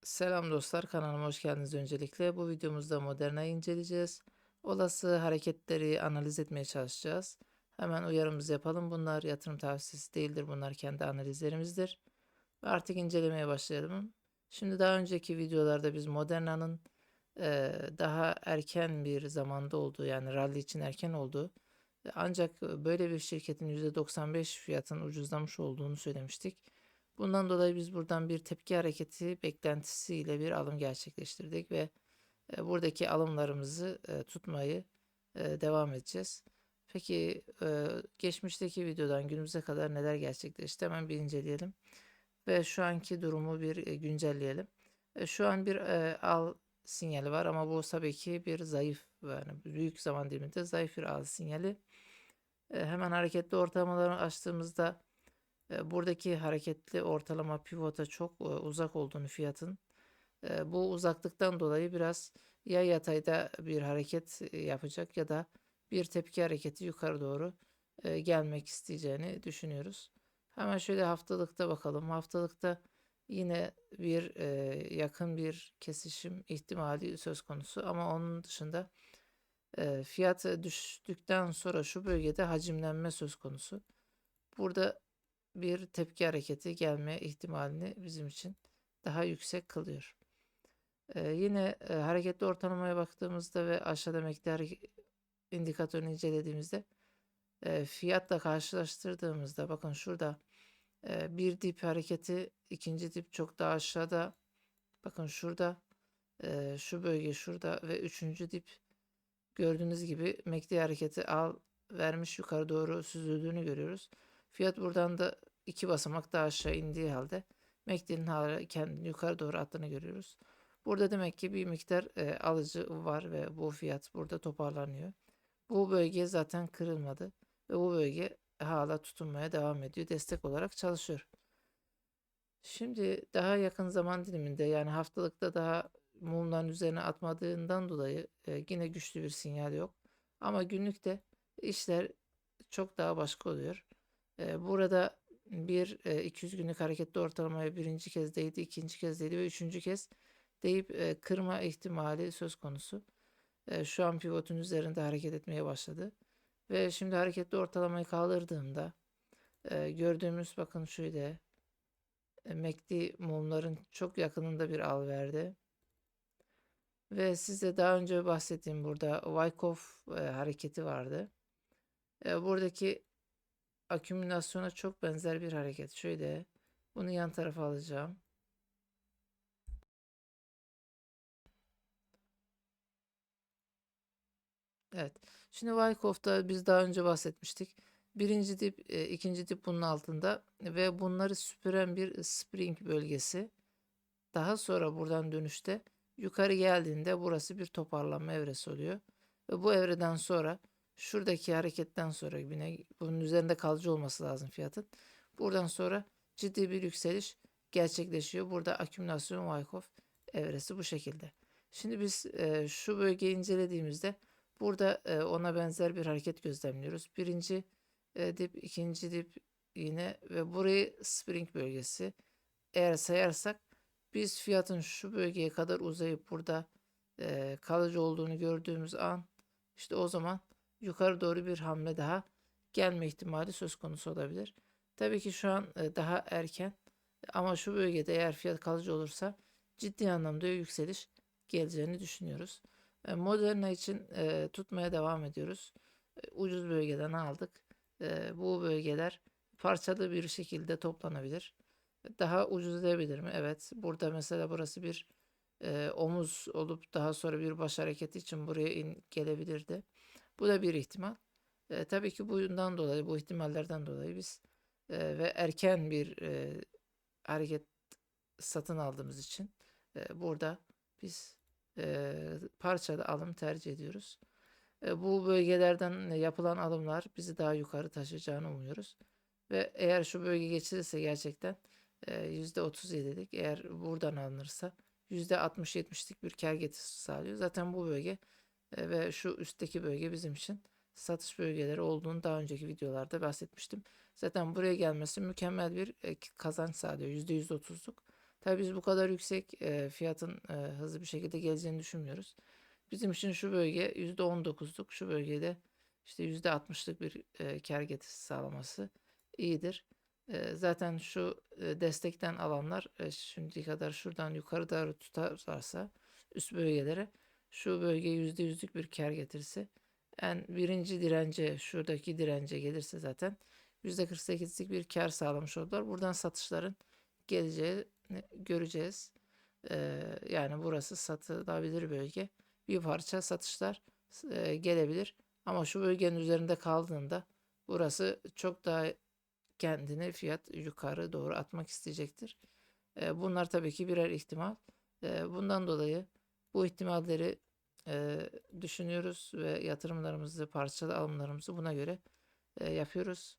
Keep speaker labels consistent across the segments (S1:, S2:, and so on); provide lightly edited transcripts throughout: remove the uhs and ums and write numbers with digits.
S1: Selam dostlar, kanalıma hoş geldiniz öncelikle. Bu videomuzda Moderna'yı inceleyeceğiz. Olası hareketleri analiz etmeye çalışacağız. Hemen uyarımızı yapalım. Bunlar yatırım tavsiyesi değildir. Bunlar kendi analizlerimizdir. Ve artık incelemeye başlayalım. Şimdi daha önceki videolarda biz Moderna'nın daha erken bir zamanda olduğu, yani rally için erken olduğu, ancak böyle bir şirketin %95 fiyatın ucuzlamış olduğunu söylemiştik. Bundan dolayı biz buradan bir tepki hareketi beklentisiyle bir alım gerçekleştirdik ve buradaki alımlarımızı tutmayı devam edeceğiz. Peki geçmişteki videodan günümüze kadar neler gerçekleşti? Hemen bir inceleyelim ve şu anki durumu bir güncelleyelim. Şu an bir al sinyali var ama bu tabii ki bir zayıf, yani büyük zaman diliminde zayıf bir al sinyali. Hemen hareketli ortalamaları açtığımızda buradaki hareketli ortalama pivota çok uzak olduğunu fiyatın. Bu uzaklıktan dolayı biraz ya yatayda bir hareket yapacak ya da bir tepki hareketi yukarı doğru gelmek isteyeceğini düşünüyoruz. Hemen şöyle haftalıkta bakalım. Haftalıkta yine bir yakın bir kesişim ihtimali söz konusu ama onun dışında fiyat düştükten sonra şu bölgede hacimlenme söz konusu. Burada bir tepki hareketi gelme ihtimalini bizim için daha yüksek kılıyor. Yine hareketli ortalamaya baktığımızda ve aşağıda indikatörünü incelediğimizde fiyatla karşılaştırdığımızda bakın şurada bir dip hareketi, ikinci dip çok daha aşağıda, bakın şurada şu bölge şurada ve üçüncü dip gördüğünüz gibi MACD hareketi al vermiş yukarı doğru süzüldüğünü görüyoruz. Fiyat buradan da iki basamak daha aşağı indiği halde MACD'nin hala kendini yukarı doğru attığını görüyoruz. Burada demek ki bir miktar alıcı var ve bu fiyat burada toparlanıyor. Bu bölge zaten kırılmadı ve bu bölge hala tutunmaya devam ediyor. Destek olarak çalışıyor. Şimdi daha yakın zaman diliminde, yani haftalıkta daha mumların üzerine atmadığından dolayı yine güçlü bir sinyal yok. Ama günlükte işler çok daha başka oluyor. Burada bir 200 günlük hareketli ortalamaya birinci kez değdi, ikinci kez değdi ve üçüncü kez deyip kırma ihtimali söz konusu. Şu an pivotun üzerinde hareket etmeye başladı. Ve şimdi hareketli ortalamayı kaldırdığımda gördüğümüz, bakın şöyle, MACD mumların çok yakınında bir al verdi. Ve size daha önce bahsettiğim burada Wyckoff hareketi vardı. Buradaki akümülasyona çok benzer bir hareket. Şöyle bunu yan tarafa alacağım. Evet. Şimdi Wyckoff'ta biz daha önce bahsetmiştik. Birinci dip, ikinci dip bunun altında ve bunları süpüren bir spring bölgesi. Daha sonra buradan dönüşte yukarı geldiğinde burası bir toparlanma evresi oluyor. Ve bu evreden sonra şuradaki hareketten sonra yine bunun üzerinde kalıcı olması lazım fiyatın. Buradan sonra ciddi bir yükseliş gerçekleşiyor. Burada akümülasyon Wyckoff evresi bu şekilde. Şimdi biz şu bölgeyi incelediğimizde burada ona benzer bir hareket gözlemliyoruz. Birinci dip, ikinci dip yine ve burayı spring bölgesi. Eğer sayarsak biz fiyatın şu bölgeye kadar uzayıp burada kalıcı olduğunu gördüğümüz an, işte o zaman yukarı doğru bir hamle daha gelme ihtimali söz konusu olabilir. Tabii ki şu an daha erken ama şu bölgede eğer fiyat kalıcı olursa ciddi anlamda yükseliş geleceğini düşünüyoruz. Moderna için tutmaya devam ediyoruz. Ucuz bölgeden aldık. Bu bölgeler parçalı bir şekilde toplanabilir. Daha ucuzlayabilir mi? Evet. Burada mesela burası bir omuz olup daha sonra bir baş hareketi için buraya gelebilirdi. Bu da bir ihtimal. Tabii ki bundan dolayı, bu ihtimallerden dolayı biz ve erken bir hareket satın aldığımız için burada biz parçalı alım tercih ediyoruz. Bu bölgelerden yapılan alımlar bizi daha yukarı taşıyacağını umuyoruz. Ve eğer şu bölge geçilirse gerçekten %37'lik, eğer buradan alınırsa %60-70'lik bir kar getirisi sağlıyor. Zaten bu bölge ve şu üstteki bölge bizim için satış bölgeleri olduğunu daha önceki videolarda bahsetmiştim. Zaten buraya gelmesi mükemmel bir kazanç sağlıyor. %130'luk. Tabii biz bu kadar yüksek fiyatın hızlı bir şekilde geleceğini düşünmüyoruz. Bizim için şu bölge %19'luk, şu bölgede işte %60'lık bir kar getirisi sağlaması iyidir. Zaten şu destekten alanlar şimdiye kadar şuradan yukarı doğru tutarlarsa üst bölgelere, şu bölge %100'lük bir kar getirisi. Birinci dirence, şuradaki dirence gelirse zaten %48'lik bir kar sağlamış oldular. Buradan satışların geleceği göreceğiz. Yani burası satılabilir bölge. Bir parça satışlar gelebilir. Ama şu bölgenin üzerinde kaldığında burası çok daha kendini fiyat yukarı doğru atmak isteyecektir. Bunlar tabii ki birer ihtimal. Bundan dolayı bu ihtimalleri düşünüyoruz ve yatırımlarımızı, parçalı alımlarımızı buna göre yapıyoruz.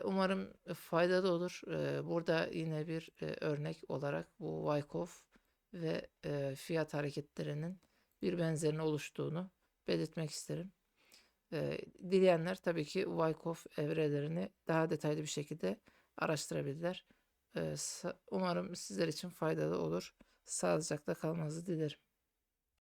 S1: Umarım faydalı olur. Burada yine bir örnek olarak bu Wyckoff ve fiyat hareketlerinin bir benzerine oluştuğunu belirtmek isterim. Dileyenler tabii ki Wyckoff evrelerini daha detaylı bir şekilde araştırabilirler. Umarım sizler için faydalı olur. Sağlıcakla kalmanızı dilerim.